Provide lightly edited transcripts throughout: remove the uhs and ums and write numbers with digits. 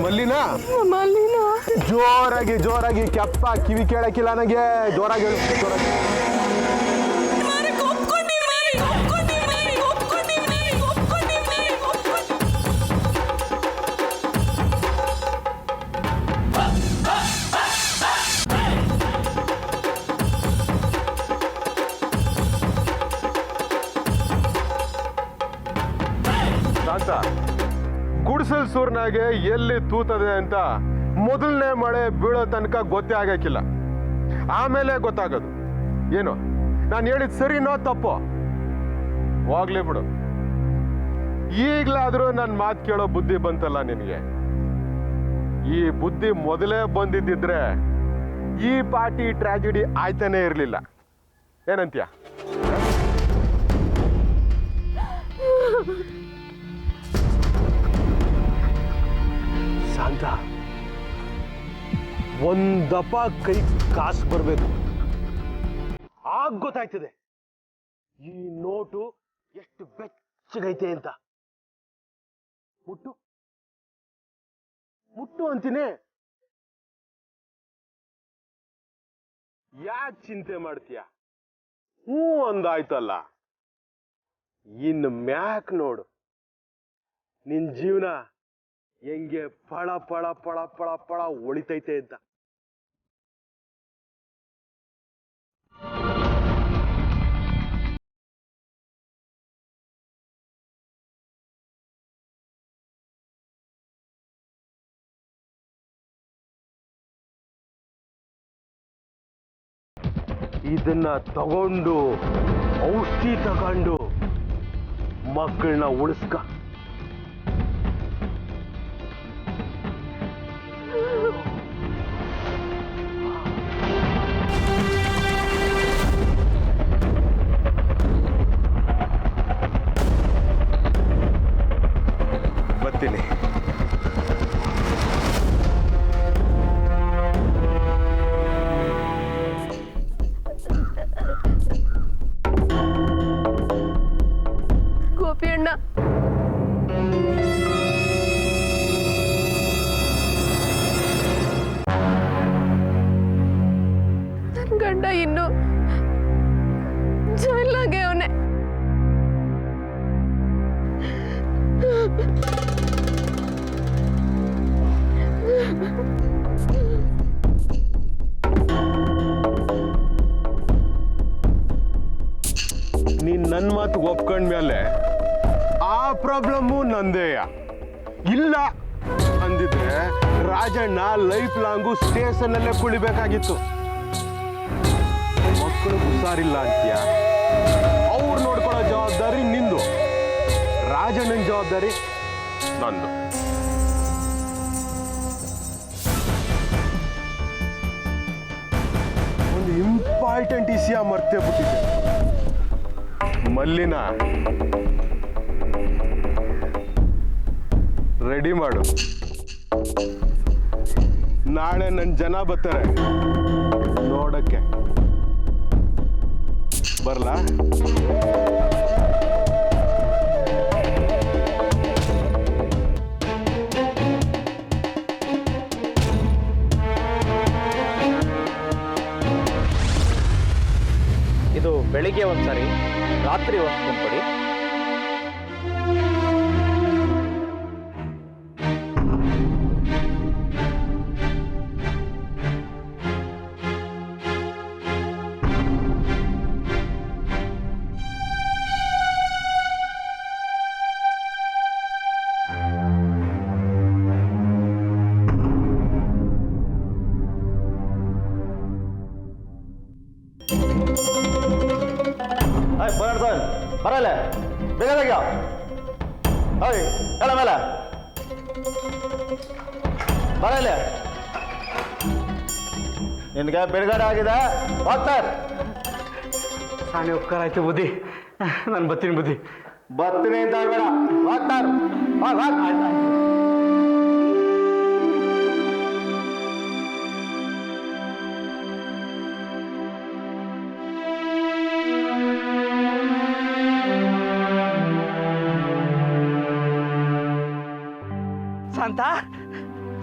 ಮಲ್ಲಿನಾ ಮಲ್ಲಿನಾ ಜೋರಾಗಿ ಜೋರಾಗಿ ಕೆಪ್ಪ ಕಿವಿ ಕೇಳಕ್ಕಿಲ್ಲ ನನಗೆ ಜೋರಾಗಿ ಹೇಳು ಜೋರಾಗಿ ಶಾಂತ ಗುಡಿಸಲ್ ಸೂರ್ನಾಗೆ ಎಲ್ಲಿ ತೂತದೆ ಅಂತ ಮೊದಲನೇ ಮಳೆ ಬೀಳೋ ತನಕ ಗೊತ್ತೇ ಆಗಕ್ಕಿಲ್ಲ, ಆಮೇಲೆ ಗೊತ್ತಾಗೋದು. ಏನು ನಾನು ಹೇಳಿದ್ ಸರಿನೋ ತಪ್ಪೋ ಹೋಗ್ಲಿ ಬಿಡು. ಈಗ್ಲಾದ್ರೂ ನನ್ನ ಮಾತು ಕೇಳೋ ಬುದ್ಧಿ ಬಂತಲ್ಲ ನಿನಗೆ. ಈ ಬುದ್ಧಿ ಮೊದಲೇ ಬಂದಿದ್ದಿದ್ರೆ ಈ ಪಾರ್ಟಿ ಟ್ರಾಜಿಡಿ ಆಯ್ತಾನೆ ಇರಲಿಲ್ಲ. ಏನಂತೀಯ? ಶಾಂತ, ಒಂದಪ್ಪ ಕೈ ಕಾಸು ಬರಬೇಕು, ಆಗ ಗೊತ್ತಾಯ್ತದೆ ಈ ನೋಟು ಎಷ್ಟು ಬೆಚ್ಚಗೈತೆ ಅಂತ. ಮುಟ್ಟು ಮುಟ್ಟು ಅಂತೀನಿ. ಯಾಕೆ ಚಿಂತೆ ಮಾಡ್ತೀಯ? ಹ್ಞೂ ಅಂದಾಯ್ತಲ್ಲ, ಇನ್ನು ಮ್ಯಾಕ್ ನೋಡು ನಿನ್ ಜೀವನ ಹೆಂಗೆ ಪಳ ಪಳ ಪಳ ಪಳ ಪಳ ಒಳಿತೈತೆ ಅಂತ. ಇದನ್ನ ತಗೊಂಡು ಔಷಧಿ ತಗೊಂಡು ಮಕ್ಕಳನ್ನ ಉಳಿಸ್ಕ. ಬರ್ತೀನಿ. ಗೋಪಿ ಅಣ್ಣ, ನನ್ ಗಂಡ ಇನ್ನು ಜೈಲಾಗೆ ಅವನೇ. ನೀನ್ ನನ್ನ ಮಾತು ಒಪ್ಕೊಂಡ್ಮೇಲೆ ಆ ಪ್ರಾಬ್ಲಮ್ಮು ನಂದೇಯ. ಇಲ್ಲ ಅಂದಿದ್ರೆ ರಾಜಣ್ಣ ಲೈಫ್ ಲಾಂಗು ಸ್ಟೇಷನ್ ಅಲ್ಲೇ ಕುಳಿಬೇಕಾಗಿತ್ತು. ಮಕ್ಕಳು ಹುಷಾರಿಲ್ಲ ಅಂತೀಯ, ಅವ್ರು ನೋಡ್ಕೊಳ್ಳೋ ಜವಾಬ್ದಾರಿ ನಿಂದು, ರಾಜಣ್ಣನ ಜವಾಬ್ದಾರಿ ನಂದು. ಒಂದು ಇಂಪಾರ್ಟೆಂಟ್ ವಿಷಯ ಮರ್ತೇ ಬಿಟ್ಟಿದ್ದೆ. ಮಲ್ಲಿನ ರೆಡಿ ಮಾಡು, ನಾಳೆ ನನ್ನ ಜನ ಬರ್ತಾರೆ ನೋಡಕ್ಕೆ. ಬರ್ಲಾ? ಇದು ಬೆಳಿಗ್ಗೆ ಒಂದ್ಸರಿ, ರಾತ್ರಿ ಒಂದು ಕೊಡಿ. ಬರಲ್ಲ ಬೇಗ ಬೇಗ ಹೇಳ ಮೇಲೆ ಬರಲ್ಲ. ನಿನ್ಗೆ ಬಿಡುಗಡೆ ಆಗಿದೆ, ಹೋಗ್ತಾರೆ. ಸಾನೆ ಉಪಕಾರ ಆಯ್ತು ಬುದ್ಧಿ, ನಾನು ಬರ್ತೀನಿ ಬುದ್ಧಿ. ಬರ್ತೀನಿ ಅಂತ ಬೇಡ, ಹೋಗ್ತಾರೆ. ಶಾಂತ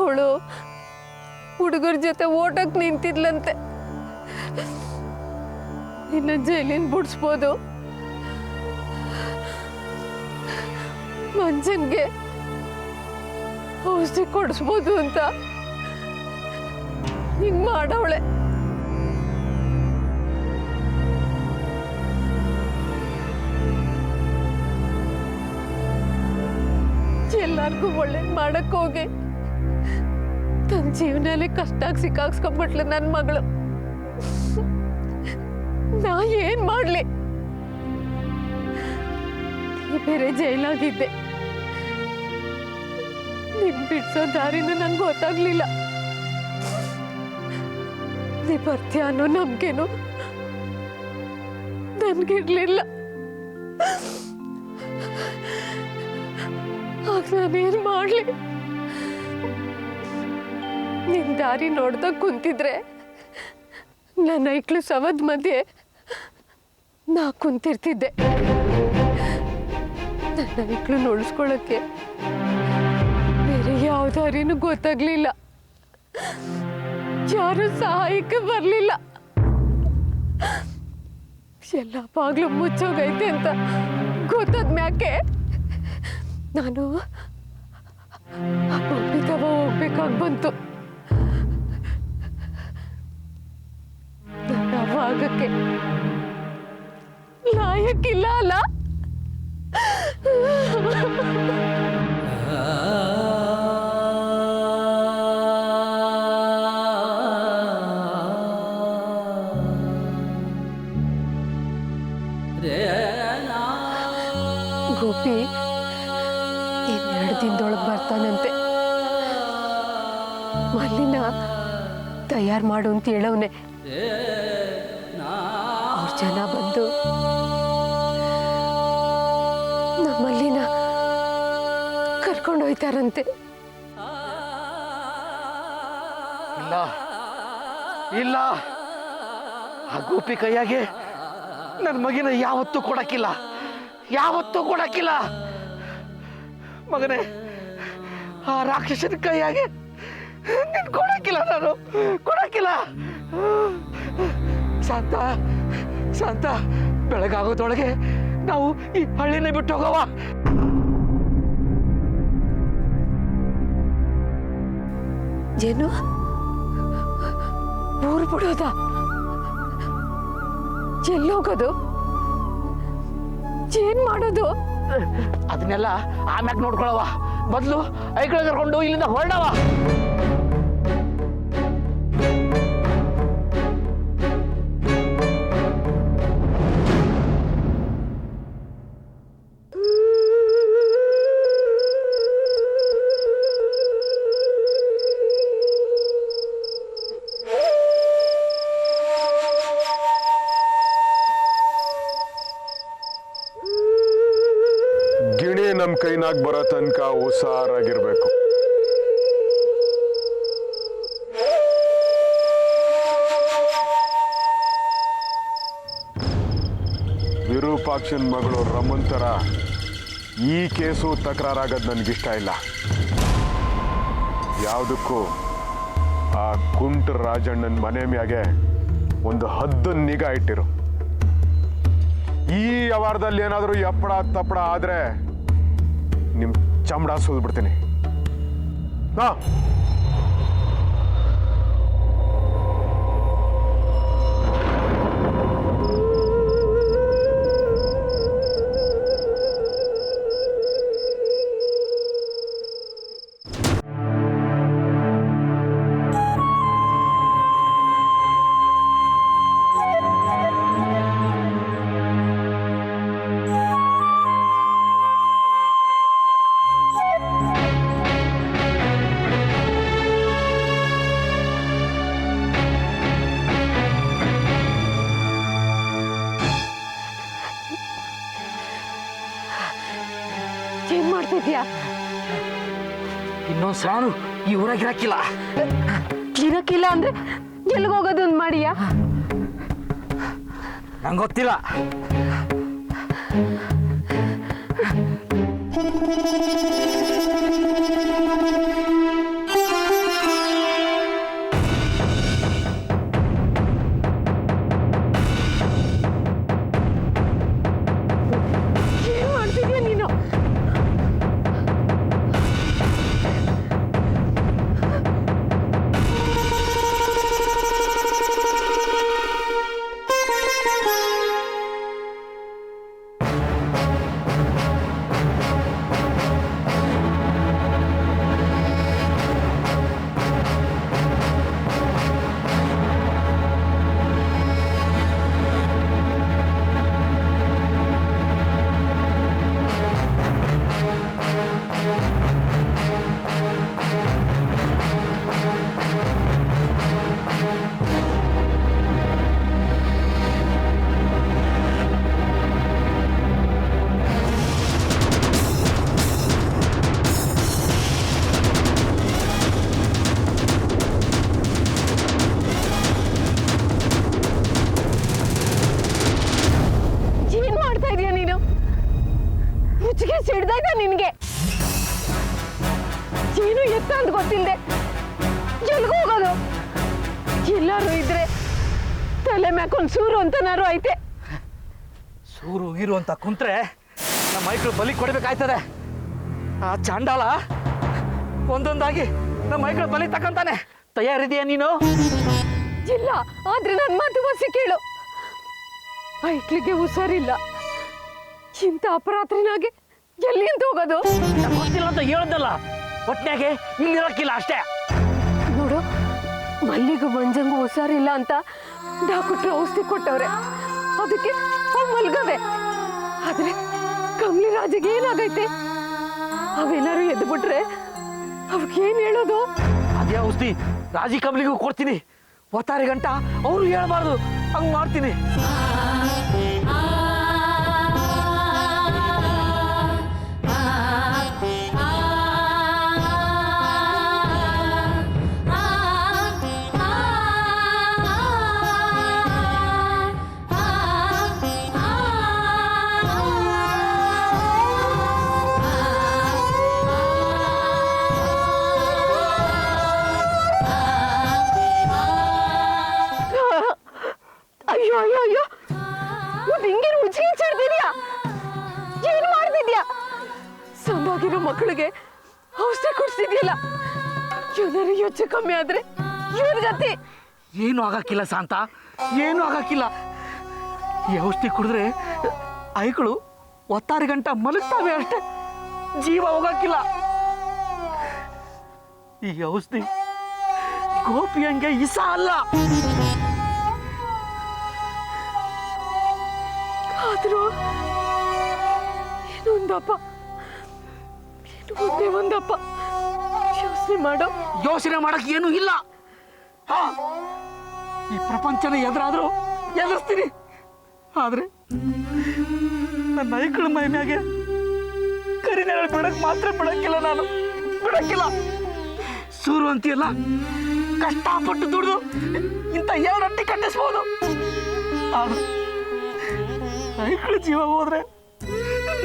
ಅವಳು ಹುಡುಗರ ಜೊತೆ ಓಟಕ್ಕೆ ನಿಂತಿದ್ಲಂತೆ. ಇನ್ನು ಜೈಲಿನ ಬಿಡಿಸ್ಬೋದು, ಮಂಜನ್ಗೆ ಔಷಧಿ ಕೊಡಿಸ್ಬೋದು ಅಂತ ಹಿಂಗ್ ಮಾಡವಳೆ. ಎಲ್ಲಾರ್ಗೂ ಒಳ್ಳೇದ್ ಮಾಡಕ್ ಹೋಗಿ ತನ್ನ ಜೀವನಲ್ಲೇ ಕಷ್ಟಾಗಿ ಸಿಕ್ಕಾಕ್ಸ್ಕೊಂಡ್ಬಿಟ್ಲು ನನ್ನ ಮಗಳು. ನಾ ಏನ್ ಮಾಡ್ಲಿ? ನೀ ಬೇರೆ ಜೈಲಾಗಿದ್ದೆ, ನಿನ್ ಬಿಡ್ಸೋ ದಾರಿನ ನನ್ಗೆ ಗೊತ್ತಾಗ್ಲಿಲ್ಲ. ನೀ ಬರ್ತೀಯ ಅನ್ನೋ ನಂಬಿಕೆನು ನನ್ಗಿರ್ಲಿಲ್ಲ. ಆಗ ನಾನೇನ್ ಮಾಡ್ಲಿ? ನಿನ್ ದಾರಿ ನೋಡ್ದಾಗ ಕುಂತಿದ್ರೆ ನನ್ನ ಐಕ್ಳು ಸವದ್ ಮಧ್ಯೆ ನಾ ಕುಂತಿರ್ತಿದ್ದೆ. ನನ್ನ ಐಕ್ಳನ್ನ ಉಳಿಸ್ಕೊಳ್ಳೋಕ್ಕೆ ಬೇರೆ ಯಾವ ದಾರಿನೂ ಗೊತ್ತಾಗ್ಲಿಲ್ಲ, ಯಾರು ಸಹಾಯಕ್ಕೆ ಬರ್ಲಿಲ್ಲ. ಎಲ್ಲ ಬಾಗ್ಲು ಮುಚ್ಚೋಗೈತೆ ಅಂತ ಗೊತ್ತಾದ ಮ್ಯಾಕೆ ನಾನು ಒಪ್ಪಿತವ ಹೋಗ್ಬೇಕಾಗಿ ಬಂತು. ನನ್ನ ಭಾಗಕ್ಕೆ ಲಾಯಕ್ಕಿಲ್ಲ ಅಲ್ಲ? ಗೋಪಿ ಇನ್ನೆರಡು ದಿನದೊಳಗೆ ಬರ್ತಾನಂತೆ. ಮಲ್ಲಿನ ತಯಾರು ಮಾಡು ಅಂತ ಹೇಳವ್ನೆ. ಅವ್ರ ಜನ ಬಂದು ನಮ್ಮಲ್ಲಿನ ಕರ್ಕೊಂಡು ಹೋಯ್ತಾರಂತೆ. ಇಲ್ಲ ಇಲ್ಲ, ಆ ಗೋಪಿ ಕೈಯಾಗೆ ನನ್ನ ಮಗಿನ ಯಾವತ್ತೂ ಕೊಡಕ್ಕಿಲ್ಲ, ಯಾವತ್ತೂ ಕೊಡಕ್ಕಿಲ್ಲ. ಮಗನೇ, ಆ ರಾಕ್ಷಸನ ಕೈಯಾಗೆ ನೀನು ಕೊಡಕ್ಕಿಲ್ಲ, ನಾನು ಕೊಡಕ್ಕಿಲ್ಲ. ಶಾಂತ ಶಾಂತ, ಬೆಳಗಾಗೋದ್ರೊಳಗೆ ನಾವು ಈ ಹಳ್ಳಿನ ಬಿಟ್ಟು ಹೋಗವ. ಏನು ಊರು ಬಿಡೋದ? ಎಲ್ಲೋಗೋದು? ಏನ್ ಮಾಡೋದು? ಅದನ್ನೆಲ್ಲ ಆಮ್ಯಾಗ ನೋಡ್ಕೊಳವ. ಮೊದಲು ಐಕಳ ಕರ್ಕೊಂಡು ಇಲ್ಲಿಂದ ಹೊರಡವ. ಗಿಣಿ ನಮ್ಮ ಕೈನಾಗ ಬರೋ ತನಕ ಹುಷಾರಾಗಿರ್ಬೇಕು. ವಿರೂಪಾಕ್ಷನ್ ಮಗಳು ರಮಂತರ ಈ ಕೇಸು ತಕರಾರಾಗದ್ ನನಗಿಷ್ಟ ಇಲ್ಲ. ಯಾವುದಕ್ಕೂ ಆ ಕುಂಟ ರಾಜಣ್ಣನ ಮನೆ ಮ್ಯಾಗೆ ಒಂದು ಹದ್ದನ್ ನಿಗಾ ಇಟ್ಟಿರು. ಈ ವ್ಯವಹಾರದಲ್ಲಿ ಏನಾದರೂ ಎಪ್ಪಡ ತಪ್ಪಡ ಆದ್ರೆ ನಿಮ್ ಚಮಡ ಸುಲ್ಬಿಡ್ತೀನಿ. ಹಾ, ಏನ್ ಮಾಡ್ತಿದ್ಯಾ? ಇನ್ನೊಂದು ಸಾನು ಈ ಊರಾಗ ಇರಕ್ಕಿಲ್ಲ. ಇರಕ್ಕಿಲ್ಲ ಅಂದ್ರೆ ಎಲ್ಗೋಗೋದು ಅಂದ್ ಮಾಡಿಯಾ? ನಂಗೆ ಗೊತ್ತಿಲ್ಲ. ಹಿಡ್ದೈತ ನಿನ್ಗೆ? ಏನು ಎತ್ತ ಅಂತ ಗೊತ್ತಿಲ್ಲದೆ ಎಲ್ಗೂ ಹೋಗೋದು? ಎಲ್ಲಾರು ಇದ್ರೆ ತಲೆ ಮ್ಯಾಕೊಂದ್ ಸೂರು ಅಂತನಾರು ಐತೆ. ಸೂರು ಗೀರು ಅಂತ ಕುಂತ್ರೆ ನಮ್ಮ ಮೈಕ್ಳು ಬಲಿ ಕೊಡ್ಬೇಕಾಯ್ತದೆ. ಆ ಚಾಂಡಾಲ ಒಂದೊಂದಾಗಿ ನಮ್ಮ ಮೈಕ್ಳು ಬಲಿ ತಕ್ಕಂತಾನೆ. ತಯಾರಿದೆಯಾ ನೀನು? ಇಲ್ಲ, ಆದ್ರೆ ನನ್ನ ಮಾತು ಬಸಿ ಕೇಳು. ಐಕ್ಳಿಗೆ ಹುಷಾರಿಲ್ಲ. ಇಂಥ ಅಪರಾತ್ರಿನಾಗೆ ಎಲ್ಲಿ ಅಂತ ಹೋಗೋದು? ಗೊತ್ತಿಲ್ಲ ಅಂತ ಹೇಳದಲ್ಲ, ಒಟ್ನಾಗೆ ಇಲ್ಲಿರೋಕ್ಕಿಲ್ಲ ಅಷ್ಟೇ. ನೋಡು, ಮಲ್ಲಿಗೂ ಮಂಜಂಗೂ ಹುಷಾರಿಲ್ಲ ಅಂತ ಡಾಕ್ಟ್ರು ಔಷಧಿ ಕೊಟ್ಟವ್ರೆ. ಅದಕ್ಕೆ ಅವ್ ಮಲ್ಗವೆ. ಆದ್ರೆ ಕಮಲಿ ರಾಜಿಗೆ ಏನಾಗೈತೆ? ಅವೇನಾರು ಎದ್ದು ಬಿಟ್ರೆ ಅವಕ್ಕೇನ್ ಹೇಳೋದು? ಅದೇ ಔಷಧಿ ರಾಜಿ ಕಮಲಿಗೂ ಕೊಡ್ತೀನಿ. ಒತ್ತಾರೆ ಗಂಟ ಅವರು ಹೇಳ್ಬಾರ್ದು, ಹಂಗ್ ಮಾಡ್ತೀನಿ. ಅಯ್ಯೋ ಅಯ್ಯೋ ಅಯ್ಯೋ, ಮತ್ತೆ ಹಿಂಗೇನು ಉಜ್ಜಿಗೆ ಚಿಡ್ತಿದ್ಯಾ? ಏನ್ ಮಾಡ್ತಿದ್ಯಾ? ಸಂದಾಗಿರೋ ಮಕ್ಕಳಿಗೆ ಔಷಧಿ ಕೊಡ್ಸಿದ್ಯಲ್ಲ, ಏನಾರು ಹೆಚ್ಚು ಕಮ್ಮಿ ಆದ್ರೆ ಏನ್ ಗತಿ? ಏನು ಆಗಕ್ಕಿಲ್ಲ ಶಾಂತ, ಏನು ಆಗಕ್ಕಿಲ್ಲ. ಈ ಔಷಧಿ ಕುಡಿದ್ರೆ ಐಗಳು ಒತ್ತಾರೆ ಗಂಟ ಮಲಗ್ತಾವೆ ಅಷ್ಟೇ, ಜೀವ ಹೋಗಕ್ಕಿಲ್ಲ. ಈ ಔಷಧಿ ಗೋಪಿ ಹಂಗೆ ಇಸ ಅಲ್ಲ. ಆದ್ರೂ ಏನೊಂದಪ್ಪ, ಏನು ಒಂದೇ ಒಂದಪ್ಪ. ಯೋಚನೆ ಮಾಡೋ. ಯೋಚನೆ ಮಾಡಕ್ ಏನೂ ಇಲ್ಲ. ಹಾ, ಈ ಪ್ರಪಂಚನ ಎದುರಾದ್ರೂ ಎದುರಿಸ್ತೀನಿ. ಆದ್ರೆ ನನ್ನ ಐಕಳ ಮೈ ಮ್ಯಾಗೆ ಕರಿನೆರಳು ಬಿಡಕ್ ಮಾತ್ರ ಬಿಡಕ್ಕಿಲ್ಲ. ನಾನು ಬಿಡಕ್ಕಿಲ್ಲ. ಸೂರು ಅಂತೀಯಲ್ಲ, ಕಷ್ಟಪಟ್ಟು ದುಡ್ದು ಇಂಥ 2 ಅಟ್ಟಿ ಕಟ್ಟಿಸ್ಬೋದು. ಆದ್ರೆ ಐಕಳ ಜೀವ ಹೋದ್ರೆ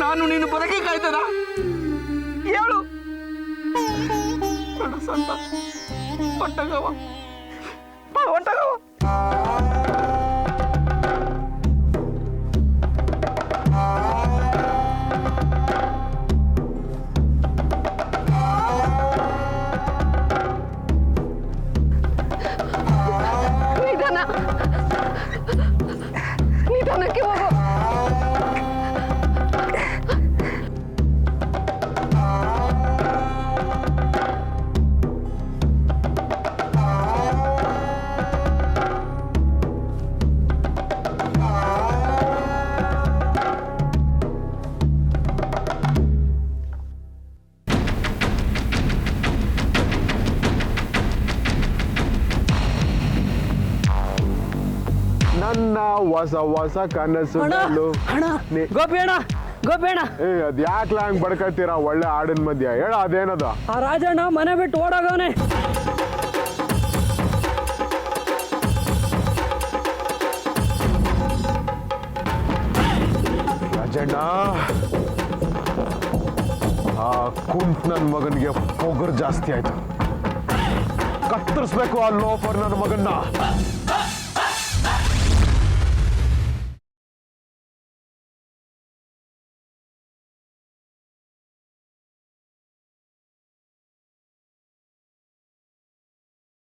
ನಾನು ನೀನು ಬರಕ್ಕೆ ಕಾಯ್ತದ? ಹೇಳು. ಬೇಡ ಸಂತ, ಹೊಂಟಗವ ಹೊಂಟಗವ. ನಿಧಾನ, ನಿಧಾನಕ್ಕೆ ಹೋಗು. ನನ್ನ ಹೊಸ ಹೊಸ ಕನಸುಗಳು. ಗೋಪಿ ಅಣ್ಣ, ಗೋಪಿ ಅಣ್ಣ, ಏ, ಅದ್ ಯಾಕ್ಲ ಹಂಗ್ ಬಡ್ಕತ್ತೀರಾ ಒಳ್ಳೆ ಹಾಡಿನ ಮಧ್ಯ? ಹೇಳ, ಅದೇನದ? ಆ ರಾಜಣ್ಣ ಮನೆ ಬಿಟ್ಟು ಓಡೋಗವನೆ. ರಾಜಣ್ಣ, ಆ ಕುಂಟ್ ನನ್ನ ಮಗನಿಗೆ ಪೊಗರ್ ಜಾಸ್ತಿ ಆಯ್ತು. ಕತ್ತರಿಸ್ಬೇಕು ಆ ಲೋಫರ್ ನನ್ನ ಮಗನ್ನ.